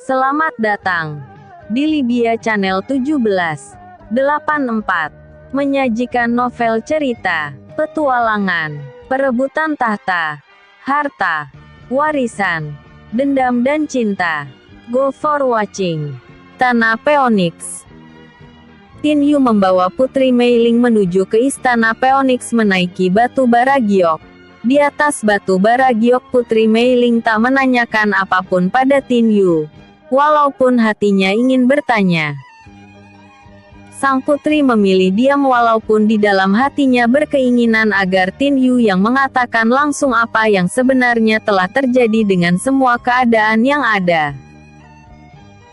Selamat datang di Libya Channel 1784, menyajikan novel cerita, petualangan, perebutan tahta, harta, warisan, dendam dan cinta. Go for watching. Tanah Phoenix. Tin Yu membawa Putri Mei Ling menuju ke Istana Phoenix menaiki batu bara giok. Di atas batu bara giok Putri Mei Ling tak menanyakan apapun pada Tin Yu. Walaupun hatinya ingin bertanya. Sang putri memilih diam walaupun di dalam hatinya berkeinginan agar Tin Yu yang mengatakan langsung apa yang sebenarnya telah terjadi dengan semua keadaan yang ada.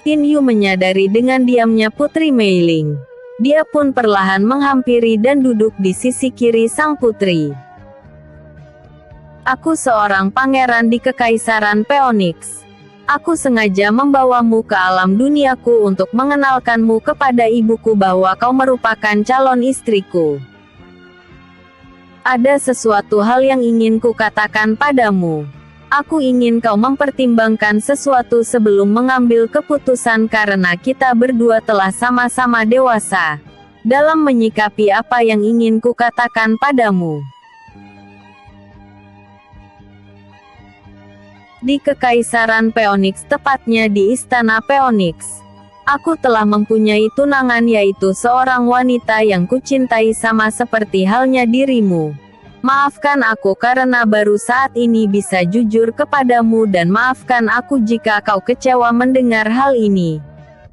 Tin Yu menyadari dengan diamnya Putri Mei Ling. Dia pun perlahan menghampiri dan duduk di sisi kiri sang putri. Aku seorang pangeran di Kekaisaran Phoenix. Aku sengaja membawamu ke alam duniaku untuk mengenalkanmu kepada ibuku bahwa kau merupakan calon istriku. Ada sesuatu hal yang ingin kukatakan padamu. Aku ingin kau mempertimbangkan sesuatu sebelum mengambil keputusan karena kita berdua telah sama-sama dewasa dalam menyikapi apa yang ingin kukatakan padamu. Di Kekaisaran Phoenix, tepatnya di Istana Phoenix, aku telah mempunyai tunangan yaitu seorang wanita yang kucintai sama seperti halnya dirimu. Maafkan aku karena baru saat ini bisa jujur kepadamu dan maafkan aku jika kau kecewa mendengar hal ini.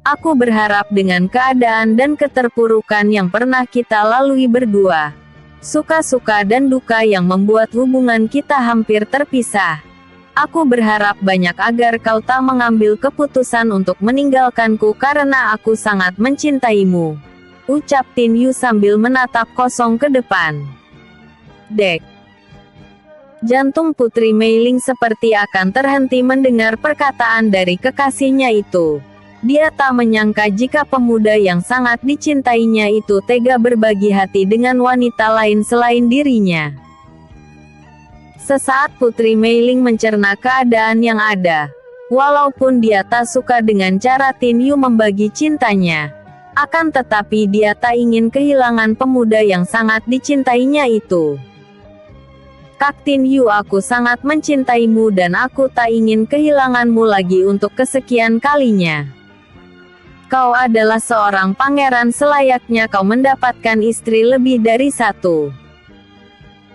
Aku berharap dengan keadaan dan keterpurukan yang pernah kita lalui berdua, suka-suka dan duka yang membuat hubungan kita hampir terpisah, aku berharap banyak agar kau tak mengambil keputusan untuk meninggalkanku karena aku sangat mencintaimu. Ucap Tin Yu sambil menatap kosong ke depan. Dek. Jantung Putri Mei Ling seperti akan terhenti mendengar perkataan dari kekasihnya itu. Dia tak menyangka jika pemuda yang sangat dicintainya itu tega berbagi hati dengan wanita lain selain dirinya. Sesaat Putri Mei Ling mencerna keadaan yang ada. Walaupun dia tak suka dengan cara Tin Yu membagi cintanya, akan tetapi dia tak ingin kehilangan pemuda yang sangat dicintainya itu. Kak Tin Yu, aku sangat mencintaimu dan aku tak ingin kehilanganmu lagi untuk kesekian kalinya. Kau adalah seorang pangeran, selayaknya kau mendapatkan istri lebih dari satu.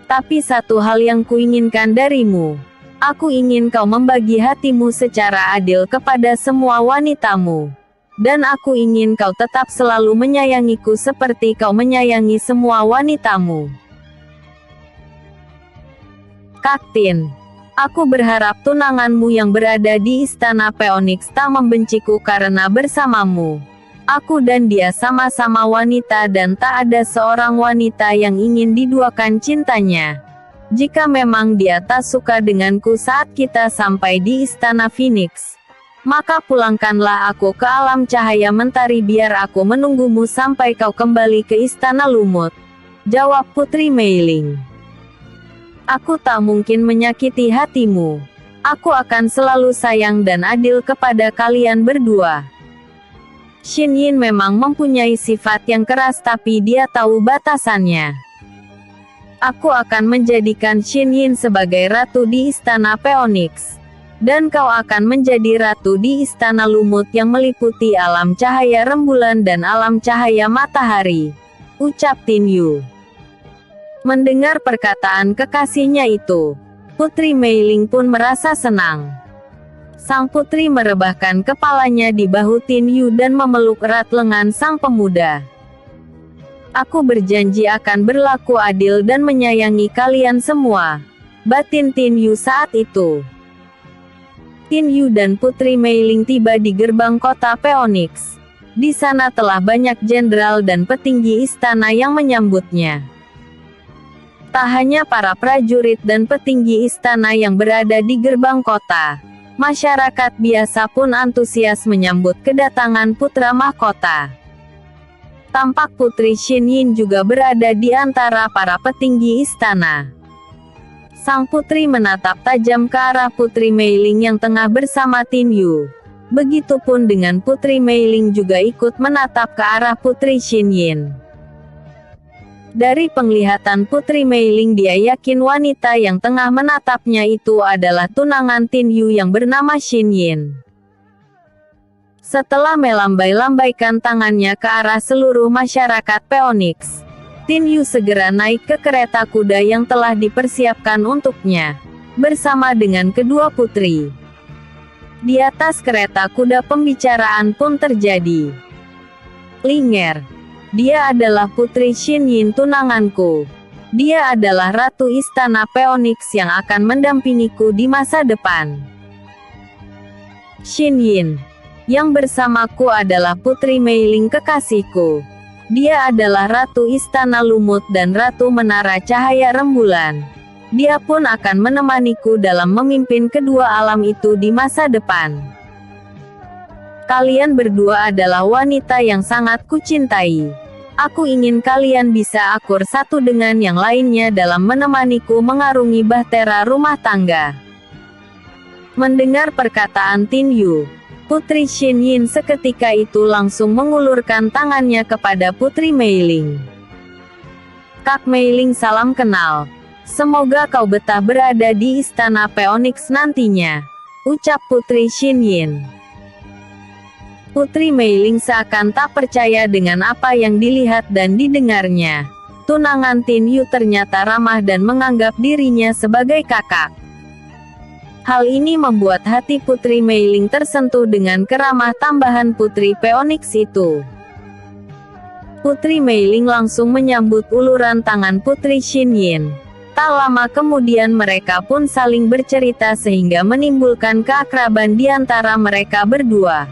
Tapi satu hal yang kuinginkan darimu. Aku ingin kau membagi hatimu secara adil kepada semua wanitamu. Dan aku ingin kau tetap selalu menyayangiku seperti kau menyayangi semua wanitamu. Kak Tin, aku berharap tunanganmu yang berada di Istana Phoenix tak membenciku karena bersamamu. Aku dan dia sama-sama wanita dan tak ada seorang wanita yang ingin diduakan cintanya. Jika memang dia tak suka denganku saat kita sampai di Istana Phoenix, maka pulangkanlah aku ke alam cahaya mentari biar aku menunggumu sampai kau kembali ke Istana Lumut. Jawab Putri Mei Ling. Aku tak mungkin menyakiti hatimu. Aku akan selalu sayang dan adil kepada kalian berdua. Xin Yin memang mempunyai sifat yang keras tapi dia tahu batasannya. Aku akan menjadikan Xin Yin sebagai ratu di Istana Phoenix. Dan kau akan menjadi ratu di Istana Lumut yang meliputi alam cahaya rembulan dan alam cahaya matahari. Ucap Tin Yu. Mendengar perkataan kekasihnya itu, Putri Mei Ling pun merasa senang. Sang putri merebahkan kepalanya di bahu Tin Yu dan memeluk erat lengan sang pemuda. Aku berjanji akan berlaku adil dan menyayangi kalian semua. Batin Tin Yu saat itu. Tin Yu dan Putri Mei Ling tiba di gerbang kota Phoenix. Di sana telah banyak jenderal dan petinggi istana yang menyambutnya. Tak hanya para prajurit dan petinggi istana yang berada di gerbang kota, masyarakat biasa pun antusias menyambut kedatangan putra mahkota. Tampak Putri Xin Yin juga berada di antara para petinggi istana. Sang putri menatap tajam ke arah Putri Mei Ling yang tengah bersama Tin Yu. Begitupun dengan Putri Meiling juga ikut menatap ke arah Putri Xinyin. Dari penglihatan Putri Meiling, dia yakin wanita yang tengah menatapnya itu adalah tunangan Tin Yu yang bernama Xinyin. Setelah melambai-lambaikan tangannya ke arah seluruh masyarakat Phoenix, Tin Yu segera naik ke kereta kuda yang telah dipersiapkan untuknya, bersama dengan kedua putri. Di atas kereta kuda pembicaraan pun terjadi. Linger, dia adalah Putri Xinyin tunanganku. Dia adalah Ratu Istana Phoenix yang akan mendampingiku di masa depan. Xinyin, yang bersamaku adalah Putri Meiling kekasihku. Dia adalah Ratu Istana Lumut dan Ratu Menara Cahaya Rembulan. Dia pun akan menemaniku dalam memimpin kedua alam itu di masa depan. Kalian berdua adalah wanita yang sangat kucintai. Aku ingin kalian bisa akur satu dengan yang lainnya dalam menemaniku mengarungi bahtera rumah tangga. Mendengar perkataan Tin Yu, Putri Xinyin seketika itu langsung mengulurkan tangannya kepada Putri Meiling. Kak Meiling, salam kenal. Semoga kau betah berada di Istana Phoenix nantinya, ucap Putri Xinyin. Putri Meiling seakan tak percaya dengan apa yang dilihat dan didengarnya. Tunangan Tin Yu ternyata ramah dan menganggap dirinya sebagai kakak. Hal ini membuat hati Putri Meiling tersentuh dengan keramah tambahan Putri Phoenix itu. Putri Meiling langsung menyambut uluran tangan Putri Xinyin. Tak lama kemudian mereka pun saling bercerita sehingga menimbulkan keakraban di antara mereka berdua.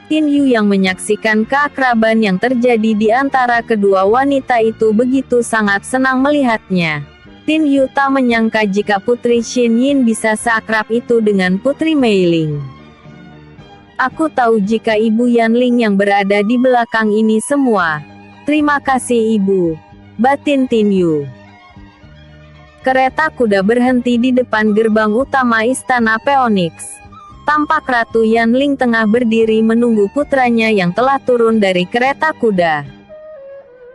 Tin Yu yang menyaksikan keakraban yang terjadi di antara kedua wanita itu begitu sangat senang melihatnya. Tin Yu tak menyangka jika Putri Xinyin bisa seakrab itu dengan Putri Meiling. Aku tahu jika Ibu Yanling yang berada di belakang ini semua. Terima kasih Ibu, batin Tin Yu. Kereta kuda berhenti di depan gerbang utama Istana Phoenix. Tampak Ratu Yanling tengah berdiri menunggu putranya yang telah turun dari kereta kuda.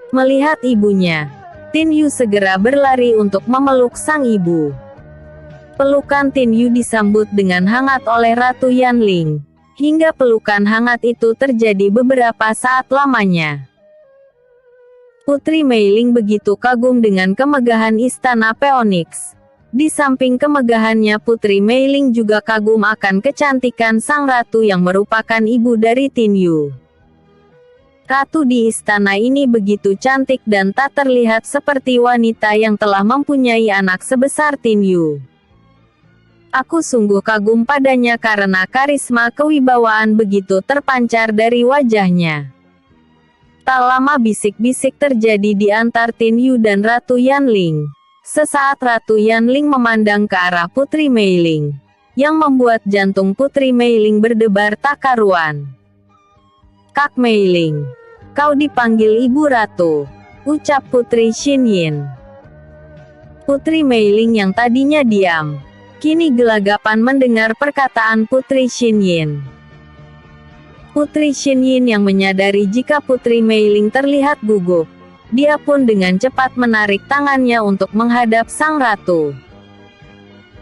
Melihat ibunya, Tin Yu segera berlari untuk memeluk sang ibu. Pelukan Tin Yu disambut dengan hangat oleh Ratu Yanling, hingga pelukan hangat itu terjadi beberapa saat lamanya. Putri Meiling begitu kagum dengan kemegahan Istana Phoenix. Di samping kemegahannya, Putri Meiling juga kagum akan kecantikan sang ratu yang merupakan ibu dari Tin Yu. Ratu di istana ini begitu cantik dan tak terlihat seperti wanita yang telah mempunyai anak sebesar Tin Yu. Aku sungguh kagum padanya karena karisma kewibawaan begitu terpancar dari wajahnya. Tak lama bisik-bisik terjadi di antar Tin Yu dan Ratu Yanling. Sesaat Ratu Yanling memandang ke arah Putri Meiling, yang membuat jantung Putri Meiling berdebar tak karuan. Kak Meiling, kau dipanggil Ibu Ratu, ucap Putri Xinyin. Putri Meiling yang tadinya diam, kini gelagapan mendengar perkataan Putri Xinyin. Putri Xinyin yang menyadari jika Putri Meiling terlihat gugup, dia pun dengan cepat menarik tangannya untuk menghadap sang ratu.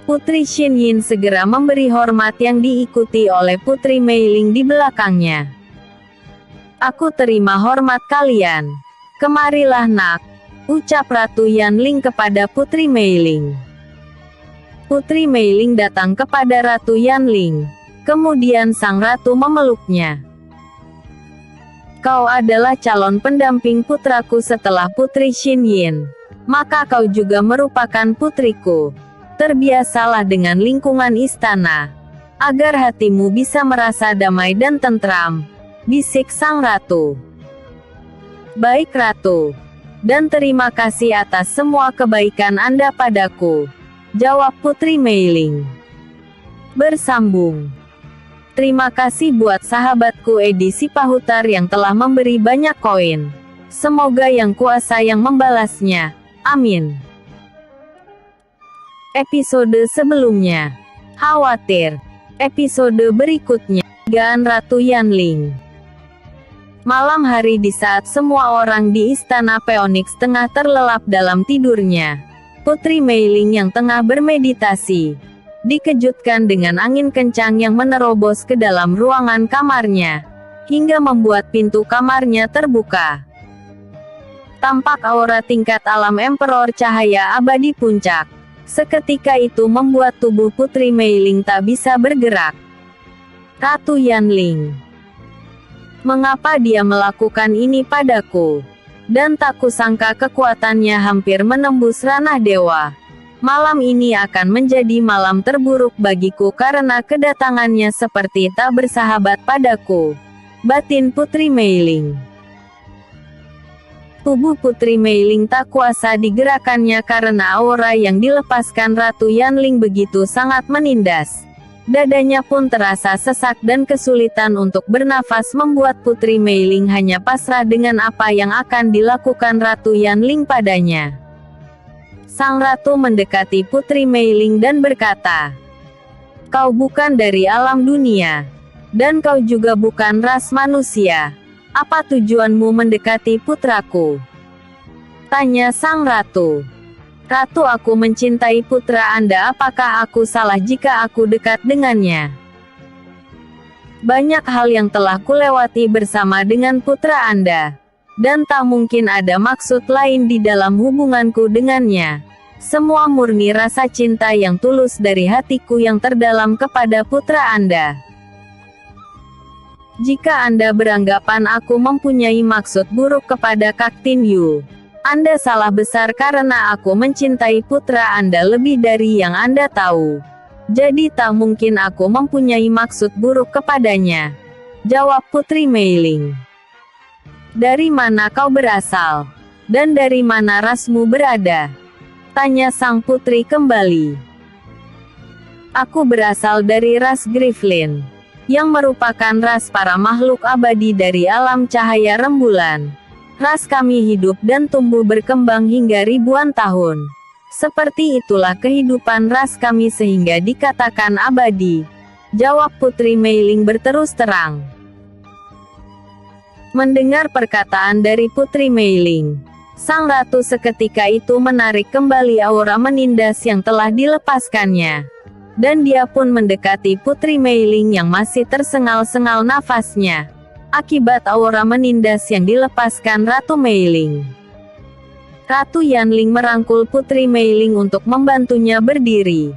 Putri Xinyin segera memberi hormat yang diikuti oleh Putri Meiling di belakangnya. Aku terima hormat kalian. Kemarilah nak, ucap Ratu Yanling kepada Putri Meiling. Putri Meiling datang kepada Ratu Yanling. Kemudian sang ratu memeluknya. Kau adalah calon pendamping putraku setelah Putri Xinyin. Maka kau juga merupakan putriku. Terbiasalah dengan lingkungan istana, agar hatimu bisa merasa damai dan tentram, bisik sang ratu. Baik Ratu, dan terima kasih atas semua kebaikan Anda padaku, jawab Putri Meiling. Bersambung. Terima kasih buat sahabatku edisi Pahutar yang telah memberi banyak koin. Semoga Yang Kuasa yang membalasnya. Amin. Episode sebelumnya. Khawatir. Episode berikutnya, Gaan Ratu Yanling. Malam hari di saat semua orang di Istana Phoenix tengah terlelap dalam tidurnya, Putri Mei Ling yang tengah bermeditasi, dikejutkan dengan angin kencang yang menerobos ke dalam ruangan kamarnya, hingga membuat pintu kamarnya terbuka. Tampak aura tingkat alam Emperor Cahaya Abadi Puncak. Seketika itu membuat tubuh Putri Mei Ling tak bisa bergerak. Ratu Yanling, mengapa dia melakukan ini padaku? Dan tak kusangka kekuatannya hampir menembus ranah dewa. Malam ini akan menjadi malam terburuk bagiku karena kedatangannya seperti tak bersahabat padaku. Batin Putri Mei Ling. Tubuh Putri Mei Ling tak kuasa digerakkannya karena aura yang dilepaskan Ratu Yanling begitu sangat menindas. Dadanya pun terasa sesak dan kesulitan untuk bernafas membuat Putri Mei Ling hanya pasrah dengan apa yang akan dilakukan Ratu Yanling padanya. Sang Ratu mendekati Putri Mei Ling dan berkata, "Kau bukan dari alam dunia, dan kau juga bukan ras manusia. Apa tujuanmu mendekati putraku?" Tanya sang ratu. "Ratu, aku mencintai putra Anda. Apakah aku salah jika aku dekat dengannya? Banyak hal yang telah kulewati bersama dengan putra Anda, dan tak mungkin ada maksud lain di dalam hubunganku dengannya. Semua murni rasa cinta yang tulus dari hatiku yang terdalam kepada putra Anda. Jika Anda beranggapan aku mempunyai maksud buruk kepada Kak Tin Yu, Anda salah besar karena aku mencintai putra Anda lebih dari yang Anda tahu. Jadi tak mungkin aku mempunyai maksud buruk kepadanya," jawab Putri Mei Ling. "Dari mana kau berasal? Dan dari mana rasmu berada?" tanya sang putri kembali. "Aku berasal dari ras Grifflin, yang merupakan ras para makhluk abadi dari alam cahaya rembulan. Ras kami hidup dan tumbuh berkembang hingga ribuan tahun. Seperti itulah kehidupan ras kami sehingga dikatakan abadi," jawab Putri Mei Ling berterus terang. Mendengar perkataan dari Putri Mei Ling, sang ratu seketika itu menarik kembali aura menindas yang telah dilepaskannya. Dan dia pun mendekati Putri Mei Ling yang masih tersengal-sengal nafasnya, akibat aura menindas yang dilepaskan Ratu Mei Ling. Ratu Yanling merangkul Putri Mei Ling untuk membantunya berdiri.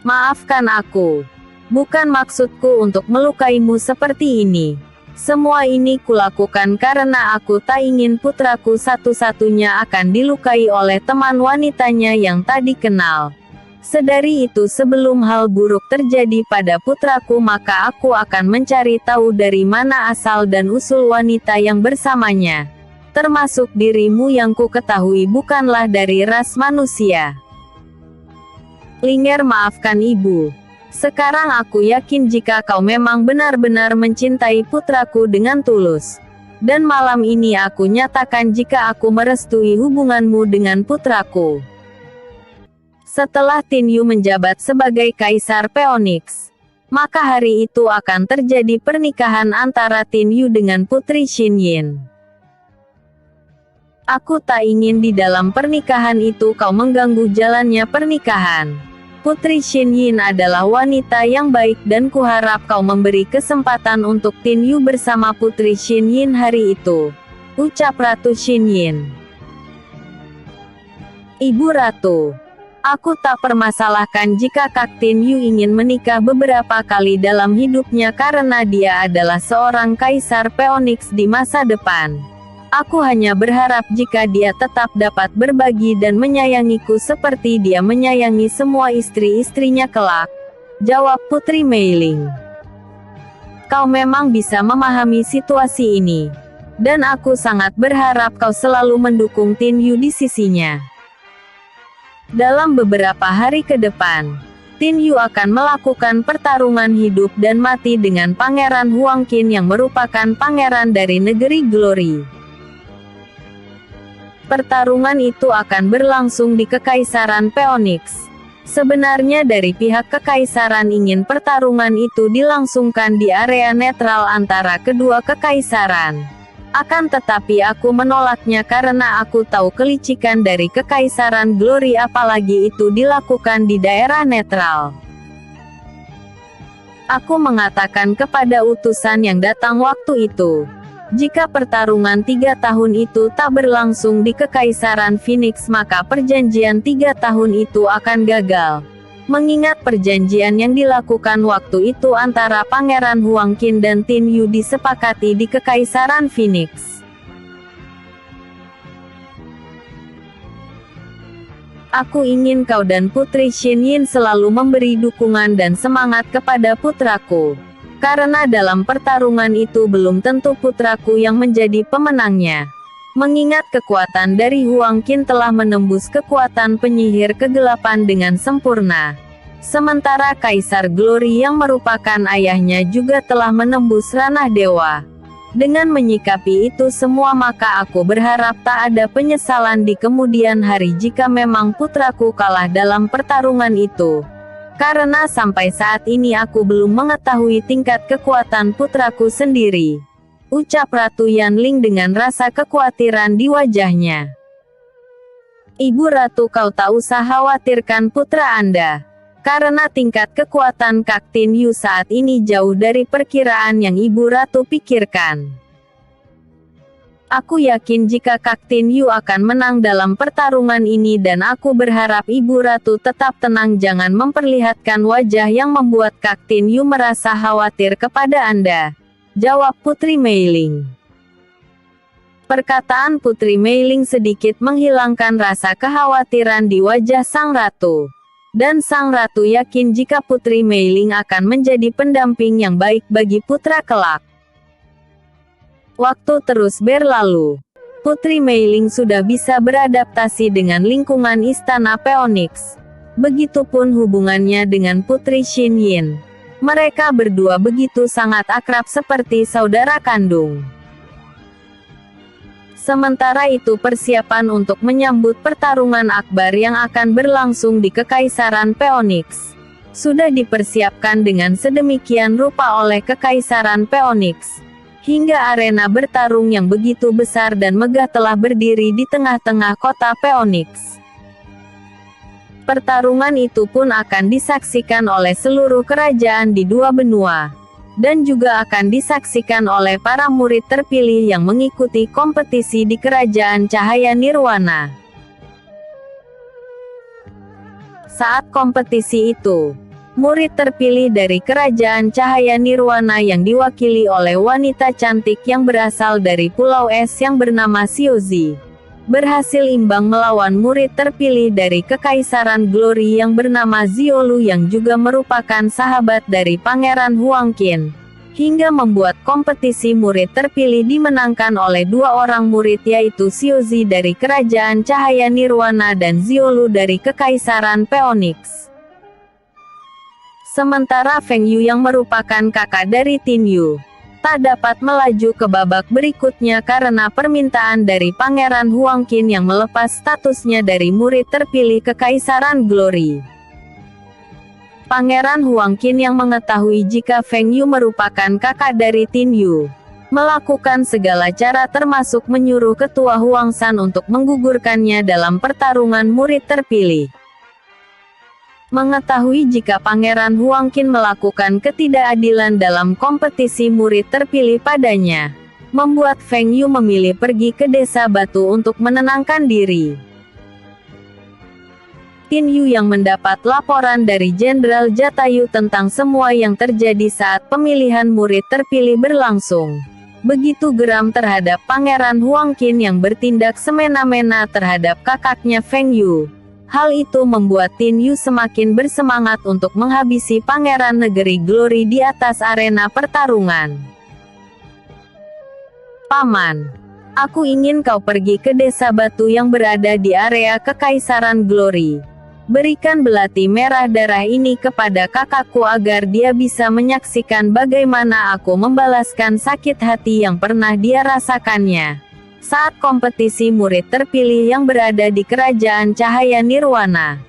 "Maafkan aku. Bukan maksudku untuk melukaimu seperti ini. Semua ini kulakukan karena aku tak ingin putraku satu-satunya akan dilukai oleh teman wanitanya yang tak dikenal. Sedari itu sebelum hal buruk terjadi pada putraku maka aku akan mencari tahu dari mana asal dan usul wanita yang bersamanya. Termasuk dirimu yang ku ketahui bukanlah dari ras manusia." "Linger, maafkan ibu. Sekarang aku yakin jika kau memang benar-benar mencintai putraku dengan tulus. Dan malam ini aku nyatakan jika aku merestui hubunganmu dengan putraku. Setelah Tin Yu menjabat sebagai Kaisar Phoenix, maka hari itu akan terjadi pernikahan antara Tin Yu dengan Putri Xin Yin. Aku tak ingin di dalam pernikahan itu kau mengganggu jalannya pernikahan. Putri Xin Yin adalah wanita yang baik dan kuharap kau memberi kesempatan untuk Tin Yu bersama Putri Xin Yin hari itu," ucap Ratu Xin Yin. "Ibu Ratu, aku tak permasalahkan jika Kak Tin Yu ingin menikah beberapa kali dalam hidupnya karena dia adalah seorang Kaisar Phoenix di masa depan. Aku hanya berharap jika dia tetap dapat berbagi dan menyayangiku seperti dia menyayangi semua istri-istrinya kelak," jawab Putri Mei Ling. "Kau memang bisa memahami situasi ini. Dan aku sangat berharap kau selalu mendukung Tin Yu di sisinya. Dalam beberapa hari ke depan, Tin Yu akan melakukan pertarungan hidup dan mati dengan Pangeran Huang Qin yang merupakan pangeran dari negeri Glory. Pertarungan itu akan berlangsung di Kekaisaran Phoenix. Sebenarnya dari pihak kekaisaran ingin pertarungan itu dilangsungkan di area netral antara kedua kekaisaran. Akan tetapi aku menolaknya karena aku tahu kelicikan dari kekaisaran Glory, apalagi itu dilakukan di daerah netral. Aku mengatakan kepada utusan yang datang waktu itu, jika pertarungan 3 tahun itu tak berlangsung di Kekaisaran Phoenix maka perjanjian 3 tahun itu akan gagal. Mengingat perjanjian yang dilakukan waktu itu antara Pangeran Huangqin dan Tin Yu disepakati di Kekaisaran Phoenix. Aku ingin kau dan Putri Xin Yin selalu memberi dukungan dan semangat kepada putraku. Karena dalam pertarungan itu belum tentu putraku yang menjadi pemenangnya. Mengingat kekuatan dari Huangqin telah menembus kekuatan penyihir kegelapan dengan sempurna. Sementara Kaisar Glory yang merupakan ayahnya juga telah menembus ranah dewa. Dengan menyikapi itu semua maka aku berharap tak ada penyesalan di kemudian hari jika memang putraku kalah dalam pertarungan itu. Karena sampai saat ini aku belum mengetahui tingkat kekuatan putraku sendiri. Ucap Ratu Yanling dengan rasa kekhawatiran di wajahnya. Ibu Ratu, kau tak usah khawatirkan putra Anda. Karena tingkat kekuatan Kak Tin Yu saat ini jauh dari perkiraan yang Ibu Ratu pikirkan. Aku yakin jika Kak Tin Yu akan menang dalam pertarungan ini dan aku berharap Ibu Ratu tetap tenang, jangan memperlihatkan wajah yang membuat Kak Tin Yu merasa khawatir kepada Anda. Jawab Putri Meiling. Perkataan Putri Meiling sedikit menghilangkan rasa kekhawatiran di wajah Sang Ratu. Dan Sang Ratu yakin jika Putri Meiling akan menjadi pendamping yang baik bagi putra kelak. Waktu terus berlalu. Putri Meiling sudah bisa beradaptasi dengan lingkungan Istana Phoenix. Begitupun hubungannya dengan Putri Xin Yin. Mereka berdua begitu sangat akrab seperti saudara kandung. Sementara itu persiapan untuk menyambut pertarungan akbar yang akan berlangsung di Kekaisaran Phoenix sudah dipersiapkan dengan sedemikian rupa oleh Kekaisaran Phoenix. Hingga arena bertarung yang begitu besar dan megah telah berdiri di tengah-tengah kota Phoenix. Pertarungan itu pun akan disaksikan oleh seluruh kerajaan di dua benua. Dan juga akan disaksikan oleh para murid terpilih yang mengikuti kompetisi di Kerajaan Cahaya Nirwana. Saat kompetisi itu, murid terpilih dari Kerajaan Cahaya Nirwana yang diwakili oleh wanita cantik yang berasal dari Pulau Es yang bernama Xiuzi, berhasil imbang melawan murid terpilih dari Kekaisaran Glory yang bernama Ziolu yang juga merupakan sahabat dari Pangeran Huangqin, hingga membuat kompetisi murid terpilih dimenangkan oleh dua orang murid yaitu Xiuzi dari Kerajaan Cahaya Nirwana dan Ziolu dari Kekaisaran Phoenix. Sementara Feng Yu yang merupakan kakak dari Tin Yu tak dapat melaju ke babak berikutnya karena permintaan dari Pangeran Huangqin yang melepas statusnya dari murid terpilih Kekaisaran Glory. Pangeran Huangqin yang mengetahui jika Feng Yu merupakan kakak dari Tin Yu, melakukan segala cara termasuk menyuruh ketua Huangshan untuk menggugurkannya dalam pertarungan murid terpilih. Mengetahui jika Pangeran Huangqin melakukan ketidakadilan dalam kompetisi murid terpilih padanya, membuat Feng Yu memilih pergi ke Desa Batu untuk menenangkan diri. Tin Yu yang mendapat laporan dari Jenderal Jatayu tentang semua yang terjadi saat pemilihan murid terpilih berlangsung, begitu geram terhadap Pangeran Huangqin yang bertindak semena-mena terhadap kakaknya Feng Yu. Hal itu membuat Tin Yu semakin bersemangat untuk menghabisi Pangeran Negeri Glory di atas arena pertarungan. Paman, aku ingin kau pergi ke Desa Batu yang berada di area Kekaisaran Glory. Berikan belati merah darah ini kepada kakakku agar dia bisa menyaksikan bagaimana aku membalaskan sakit hati yang pernah dia rasakannya saat kompetisi murid terpilih yang berada di Kerajaan Cahaya Nirwana.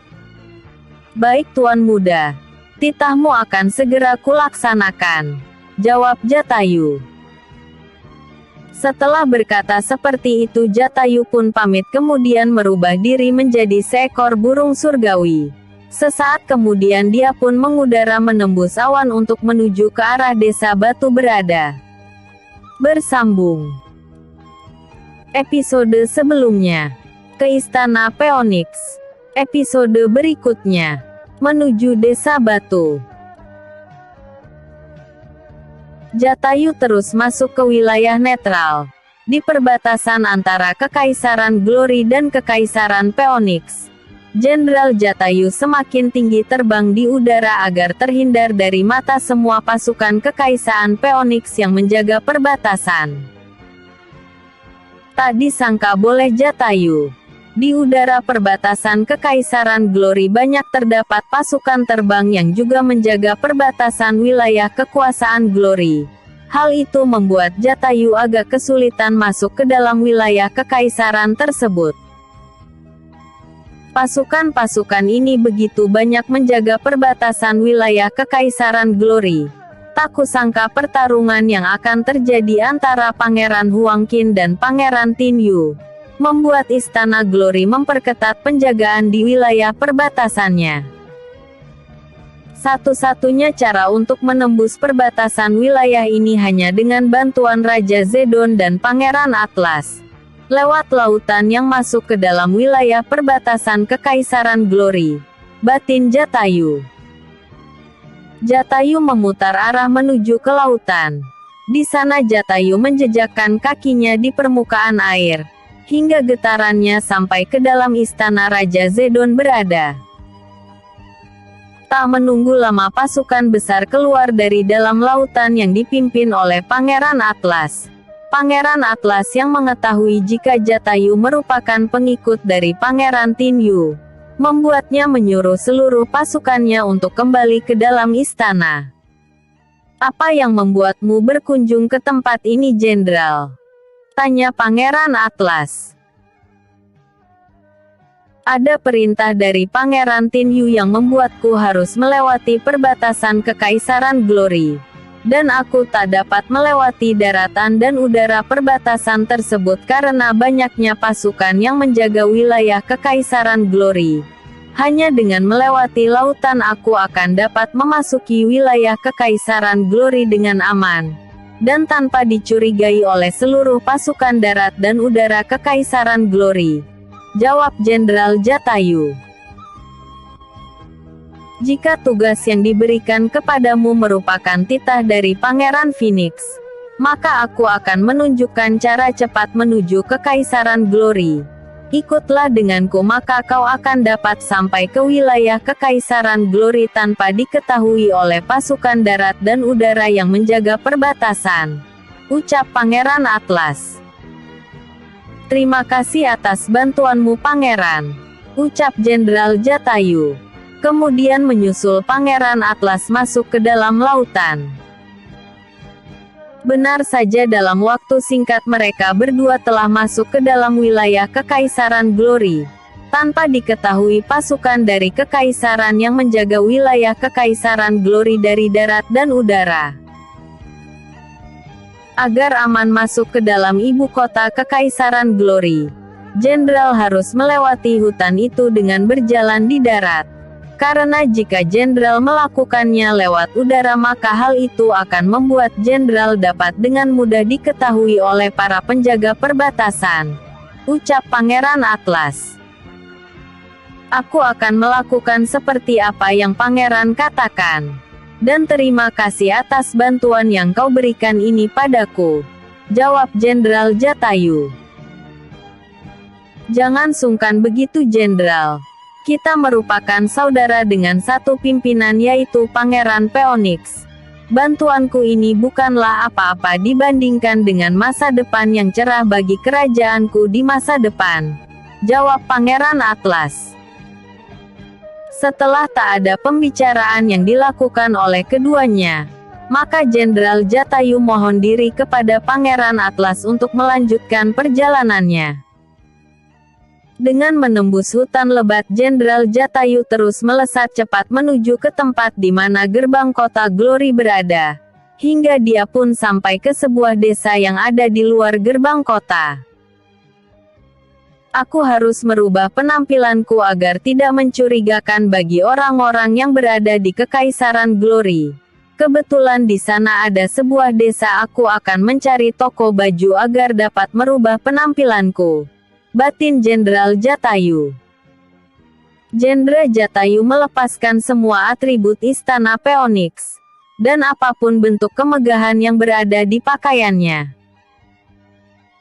Baik Tuan Muda. Titahmu akan segera kulaksanakan, jawab Jatayu. Setelah berkata seperti itu Jatayu pun pamit kemudian merubah diri menjadi seekor burung surgawi. Sesaat kemudian dia pun mengudara menembus awan untuk menuju ke arah desa Batu Berada. Bersambung. Episode sebelumnya. Ke Istana Phoenix. Episode berikutnya. Menuju Desa Batu. Jatayu terus masuk ke wilayah netral. Di perbatasan antara Kekaisaran Glory dan Kekaisaran Phoenix. Jenderal Jatayu semakin tinggi terbang di udara agar terhindar dari mata semua pasukan Kekaisaran Phoenix yang menjaga perbatasan. Tak disangka boleh Jatayu. Di udara perbatasan Kekaisaran Glory banyak terdapat pasukan terbang yang juga menjaga perbatasan wilayah kekuasaan Glory. Hal itu membuat Jatayu agak kesulitan masuk ke dalam wilayah kekaisaran tersebut. Pasukan-pasukan ini begitu banyak menjaga perbatasan wilayah Kekaisaran Glory. Tak kusangka pertarungan yang akan terjadi antara Pangeran Huangqin dan Pangeran Tinyu membuat Istana Glory memperketat penjagaan di wilayah perbatasannya. Satu-satunya cara untuk menembus perbatasan wilayah ini hanya dengan bantuan Raja Zedon dan Pangeran Atlas. Lewat lautan yang masuk ke dalam wilayah perbatasan Kekaisaran Glory. Batin Jatayu. Jatayu memutar arah menuju ke lautan. Di sana Jatayu menjejakkan kakinya di permukaan air, hingga getarannya sampai ke dalam istana Raja Zedon berada. Tak menunggu lama pasukan besar keluar dari dalam lautan yang dipimpin oleh Pangeran Atlas. Pangeran Atlas yang mengetahui jika Jatayu merupakan pengikut dari Pangeran Tinyu, membuatnya menyuruh seluruh pasukannya untuk kembali ke dalam istana. Apa yang membuatmu berkunjung ke tempat ini, Jenderal? Tanya Pangeran Atlas. Ada perintah dari Pangeran Tinyu yang membuatku harus melewati perbatasan Kekaisaran Glory. Dan aku tak dapat melewati daratan dan udara perbatasan tersebut karena banyaknya pasukan yang menjaga wilayah Kekaisaran Glory. Hanya dengan melewati lautan aku akan dapat memasuki wilayah Kekaisaran Glory dengan aman. Dan tanpa dicurigai oleh seluruh pasukan darat dan udara Kekaisaran Glory. Jawab Jenderal Jatayu. Jika tugas yang diberikan kepadamu merupakan titah dari Pangeran Phoenix, maka aku akan menunjukkan cara cepat menuju Kekaisaran Glory. Ikutlah denganku maka kau akan dapat sampai ke wilayah Kekaisaran Glory tanpa diketahui oleh pasukan darat dan udara yang menjaga perbatasan. Ucap Pangeran Atlas. Terima kasih atas bantuanmu Pangeran. Ucap Jenderal Jatayu. Kemudian menyusul Pangeran Atlas masuk ke dalam lautan. Benar saja dalam waktu singkat mereka berdua telah masuk ke dalam wilayah Kekaisaran Glory. Tanpa diketahui pasukan dari Kekaisaran yang menjaga wilayah Kekaisaran Glory dari darat dan udara. Agar aman masuk ke dalam ibu kota Kekaisaran Glory, Jenderal harus melewati hutan itu dengan berjalan di darat. Karena jika Jenderal melakukannya lewat udara maka hal itu akan membuat Jenderal dapat dengan mudah diketahui oleh para penjaga perbatasan. Ucap Pangeran Atlas. Aku akan melakukan seperti apa yang Pangeran katakan. Dan terima kasih atas bantuan yang kau berikan ini padaku. Jawab Jenderal Jatayu. Jangan sungkan begitu Jenderal. Kita merupakan saudara dengan satu pimpinan yaitu Pangeran Phoenix. Bantuanku ini bukanlah apa-apa dibandingkan dengan masa depan yang cerah bagi kerajaanku di masa depan. Jawab Pangeran Atlas. Setelah tak ada pembicaraan yang dilakukan oleh keduanya, maka Jenderal Jatayu mohon diri kepada Pangeran Atlas untuk melanjutkan perjalanannya. Dengan menembus hutan lebat, Jenderal Jatayu terus melesat cepat menuju ke tempat di mana gerbang kota Glory berada. Hingga dia pun sampai ke sebuah desa yang ada di luar gerbang kota. Aku harus merubah penampilanku agar tidak mencurigakan bagi orang-orang yang berada di Kekaisaran Glory. Kebetulan di sana ada sebuah desa, aku akan mencari toko baju agar dapat merubah penampilanku. Batin Jenderal Jatayu. Jenderal Jatayu melepaskan semua atribut istana Phoenix dan apapun bentuk kemegahan yang berada di pakaiannya.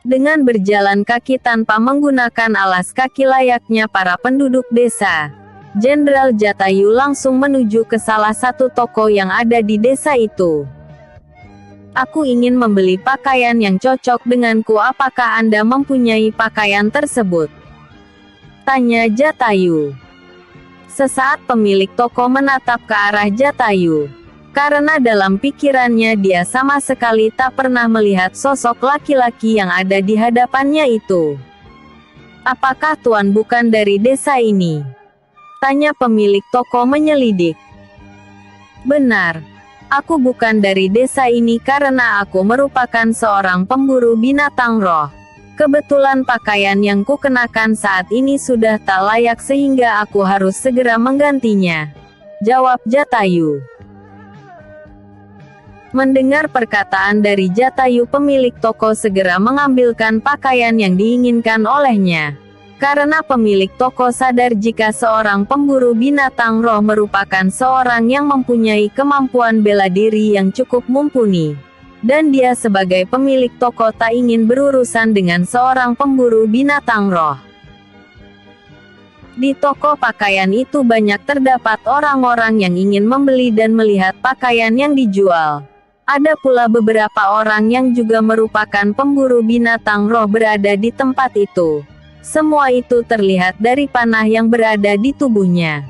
Dengan berjalan kaki tanpa menggunakan alas kaki layaknya para penduduk desa, Jenderal Jatayu langsung menuju ke salah satu toko yang ada di desa itu. Aku ingin membeli pakaian yang cocok denganku. Apakah Anda mempunyai pakaian tersebut? Tanya Jatayu. Sesaat pemilik toko menatap ke arah Jatayu. Karena dalam pikirannya dia sama sekali tak pernah melihat sosok laki-laki yang ada di hadapannya itu. Apakah Tuan bukan dari desa ini? Tanya pemilik toko menyelidik. Benar. Aku bukan dari desa ini karena aku merupakan seorang pemburu binatang roh. Kebetulan pakaian yang kukenakan saat ini sudah tak layak sehingga aku harus segera menggantinya. Jawab Jatayu. Mendengar perkataan dari Jatayu, pemilik toko segera mengambilkan pakaian yang diinginkan olehnya. Karena pemilik toko sadar jika seorang pemburu binatang roh merupakan seorang yang mempunyai kemampuan bela diri yang cukup mumpuni. Dan dia sebagai pemilik toko tak ingin berurusan dengan seorang pemburu binatang roh. Di toko pakaian itu banyak terdapat orang-orang yang ingin membeli dan melihat pakaian yang dijual. Ada pula beberapa orang yang juga merupakan pemburu binatang roh berada di tempat itu. Semua itu terlihat dari panah yang berada di tubuhnya.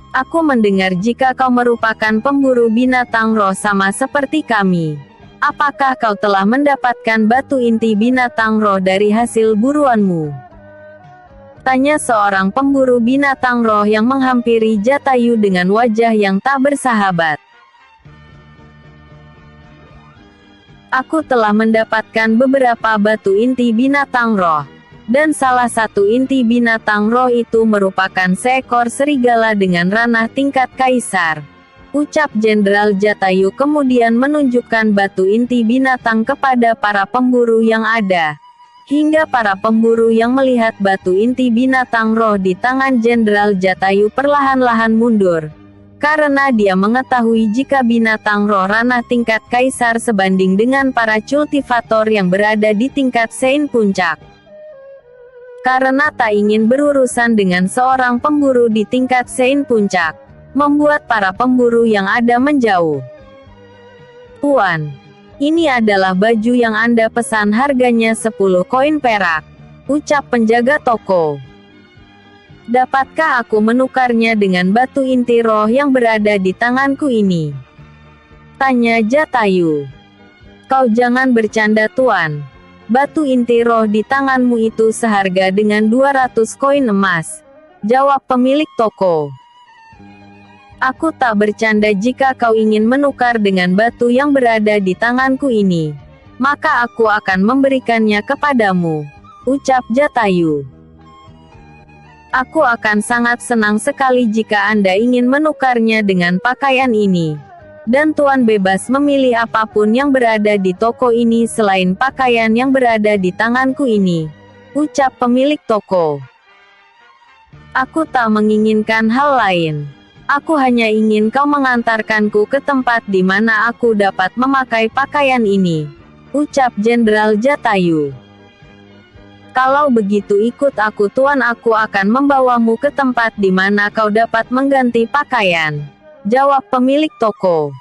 Aku mendengar jika kau merupakan pemburu binatang roh sama seperti kami. Apakah kau telah mendapatkan batu inti binatang roh dari hasil buruanmu? Tanya seorang pemburu binatang roh yang menghampiri Jatayu dengan wajah yang tak bersahabat. Aku telah mendapatkan beberapa batu inti binatang roh. Dan salah satu inti binatang roh itu merupakan seekor serigala dengan ranah tingkat kaisar. Ucap Jenderal Jatayu kemudian menunjukkan batu inti binatang kepada para pemburu yang ada. Hingga para pemburu yang melihat batu inti binatang roh di tangan Jenderal Jatayu perlahan-lahan mundur. Karena dia mengetahui jika binatang roh ranah tingkat kaisar sebanding dengan para cultivator yang berada di tingkat Sein Puncak. Karena tak ingin berurusan dengan seorang pemburu di tingkat Sein Puncak, membuat para pemburu yang ada menjauh. Tuan, ini adalah baju yang Anda pesan, harganya 10 koin perak, ucap penjaga toko. Dapatkah aku menukarnya dengan batu inti roh yang berada di tanganku ini? Tanya Jatayu. Kau jangan bercanda Tuan. Batu inti roh di tanganmu itu seharga dengan 200 koin emas. Jawab pemilik toko. Aku tak bercanda. Jika kau ingin menukar dengan batu yang berada di tanganku ini, maka aku akan memberikannya kepadamu, ucap Jatayu. Aku akan sangat senang sekali jika Anda ingin menukarnya dengan pakaian ini. Dan Tuan bebas memilih apapun yang berada di toko ini selain pakaian yang berada di tanganku ini, ucap pemilik toko. Aku tak menginginkan hal lain. Aku hanya ingin kau mengantarkanku ke tempat di mana aku dapat memakai pakaian ini, ucap Jenderal Jatayu. Kalau begitu ikut aku Tuan, aku akan membawamu ke tempat di mana kau dapat mengganti pakaian, jawab pemilik toko.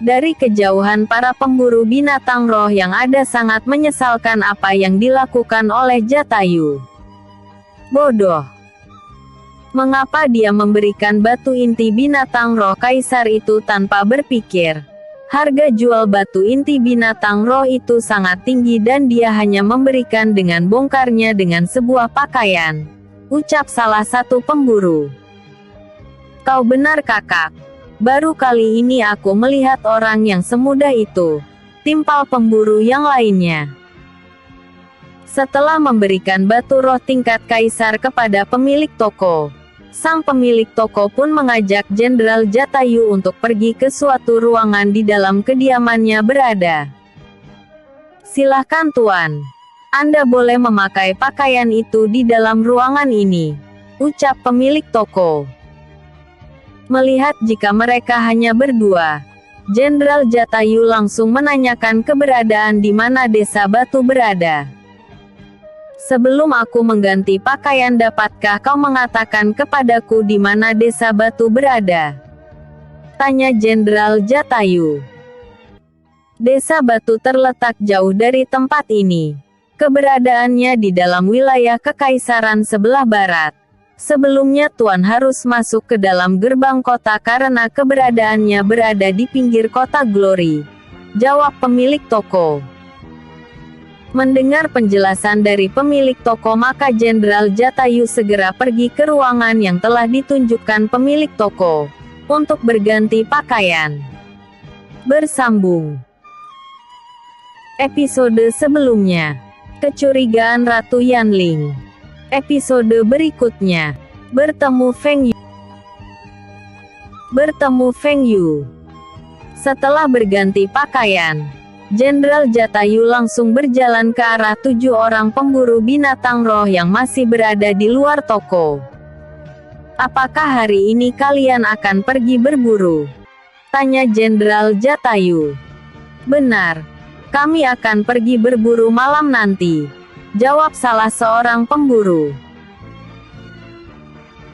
Dari kejauhan para pemburu binatang roh yang ada sangat menyesalkan apa yang dilakukan oleh Jatayu. Bodoh. Mengapa dia memberikan batu inti binatang roh kaisar itu tanpa berpikir? Harga jual batu inti binatang roh itu sangat tinggi dan dia hanya memberikan dengan bongkarnya dengan sebuah pakaian. Ucap salah satu pemburu. Kau benar kakak. Baru kali ini aku melihat orang yang semudah itu. Timpal pemburu yang lainnya. Setelah memberikan batu roh tingkat kaisar kepada pemilik toko, sang pemilik toko pun mengajak Jenderal Jatayu untuk pergi ke suatu ruangan di dalam kediamannya berada. Silahkan tuan. Anda boleh memakai pakaian itu di dalam ruangan ini, ucap pemilik toko. Melihat jika mereka hanya berdua, Jenderal Jatayu langsung menanyakan keberadaan di mana desa batu berada. Sebelum aku mengganti pakaian, dapatkah kau mengatakan kepadaku di mana desa batu berada? Tanya Jenderal Jatayu. Desa batu terletak jauh dari tempat ini. Keberadaannya di dalam wilayah kekaisaran sebelah barat. Sebelumnya tuan harus masuk ke dalam gerbang kota karena keberadaannya berada di pinggir kota Glory. Jawab pemilik toko. Mendengar penjelasan dari pemilik toko, maka Jenderal Jatayu segera pergi ke ruangan yang telah ditunjukkan pemilik toko, untuk berganti pakaian. Bersambung. Episode sebelumnya. Kecurigaan Ratu Yanling. Episode berikutnya. Bertemu Feng Yu. Setelah berganti pakaian, Jenderal Jatayu langsung berjalan ke arah 7 orang pemburu binatang roh yang masih berada di luar toko. Apakah hari ini kalian akan pergi berburu? Tanya Jenderal Jatayu. Benar. Kami akan pergi berburu malam nanti. Jawab salah seorang pemburu.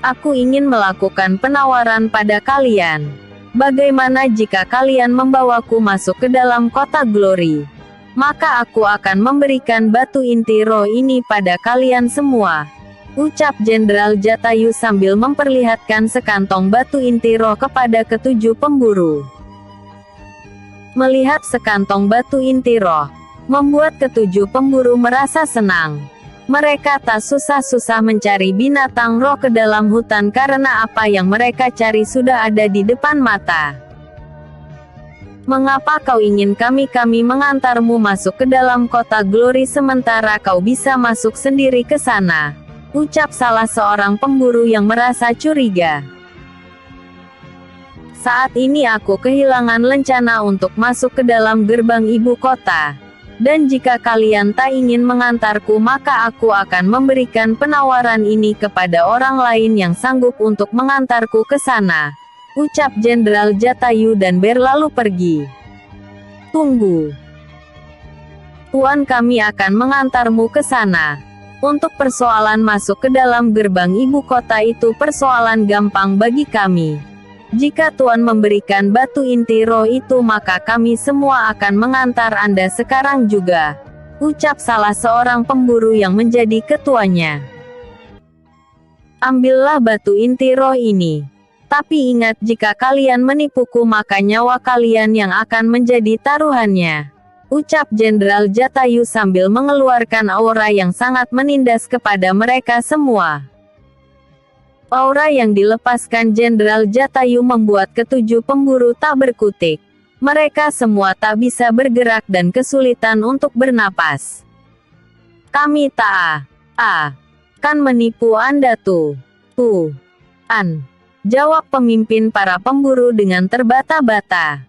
Aku ingin melakukan penawaran pada kalian. Bagaimana jika kalian membawaku masuk ke dalam kota Glory? Maka aku akan memberikan batu inti roh ini pada kalian semua. Ucap Jenderal Jatayu sambil memperlihatkan sekantong batu inti roh kepada ketujuh pemburu. Melihat sekantong batu inti roh, membuat ketujuh pemburu merasa senang. Mereka tak susah-susah mencari binatang roh ke dalam hutan karena apa yang mereka cari sudah ada di depan mata. Mengapa kau ingin kami mengantarmu masuk ke dalam kota Glory sementara kau bisa masuk sendiri ke sana? Ucap salah seorang pemburu yang merasa curiga. Saat ini aku kehilangan lencana untuk masuk ke dalam gerbang ibu kota. Dan jika kalian tak ingin mengantarku, maka aku akan memberikan penawaran ini kepada orang lain yang sanggup untuk mengantarku ke sana. Ucap Jenderal Jatayu dan berlalu pergi. Tunggu. Tuan, kami akan mengantarmu ke sana. Untuk persoalan masuk ke dalam gerbang ibu kota itu persoalan gampang bagi kami. Jika Tuan memberikan batu inti roh itu, maka kami semua akan mengantar Anda sekarang juga. Ucap salah seorang pemburu yang menjadi ketuanya. Ambillah batu inti roh ini. Tapi ingat, jika kalian menipuku maka nyawa kalian yang akan menjadi taruhannya. Ucap Jenderal Jatayu sambil mengeluarkan aura yang sangat menindas kepada mereka semua. Aura yang dilepaskan Jenderal Jatayu membuat ketujuh pemburu tak berkutik. Mereka semua tak bisa bergerak dan kesulitan untuk bernapas. Kami tak kan menipu Anda tuh. Jawab pemimpin para pemburu dengan terbata-bata.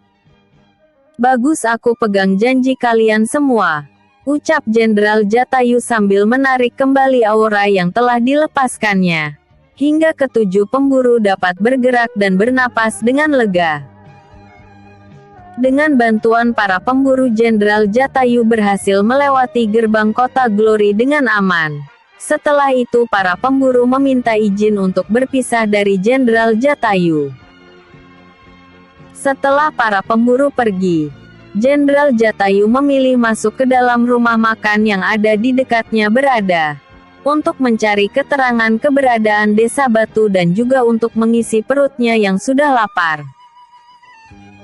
Bagus, aku pegang janji kalian semua. Ucap Jenderal Jatayu sambil menarik kembali aura yang telah dilepaskannya. Hingga ketujuh pemburu dapat bergerak dan bernapas dengan lega. Dengan bantuan para pemburu, Jenderal Jatayu berhasil melewati gerbang kota Glory dengan aman. Setelah itu para pemburu meminta izin untuk berpisah dari Jenderal Jatayu. Setelah para pemburu pergi, Jenderal Jatayu memilih masuk ke dalam rumah makan yang ada di dekatnya berada. Untuk mencari keterangan keberadaan desa batu dan juga untuk mengisi perutnya yang sudah lapar.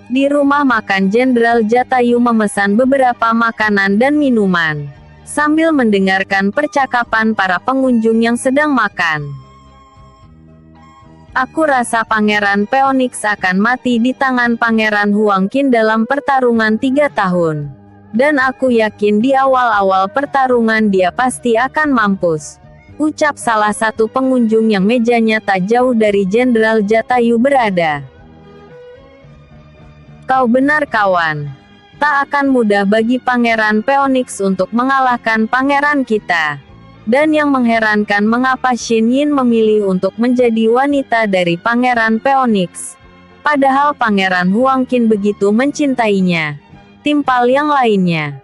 Di rumah makan Jenderal Jatayu memesan beberapa makanan dan minuman, sambil mendengarkan percakapan para pengunjung yang sedang makan. Aku rasa Pangeran Phoenix akan mati di tangan Pangeran Huangqin dalam pertarungan 3 tahun. Dan aku yakin di awal-awal pertarungan dia pasti akan mampus, ucap salah satu pengunjung yang mejanya tak jauh dari Jenderal Jatayu berada. Kau benar kawan. Tak akan mudah bagi Pangeran Phoenix untuk mengalahkan pangeran kita. Dan yang mengherankan mengapa Xin Yin memilih untuk menjadi wanita dari Pangeran Phoenix. Padahal Pangeran Huangqin begitu mencintainya. Timpal yang lainnya.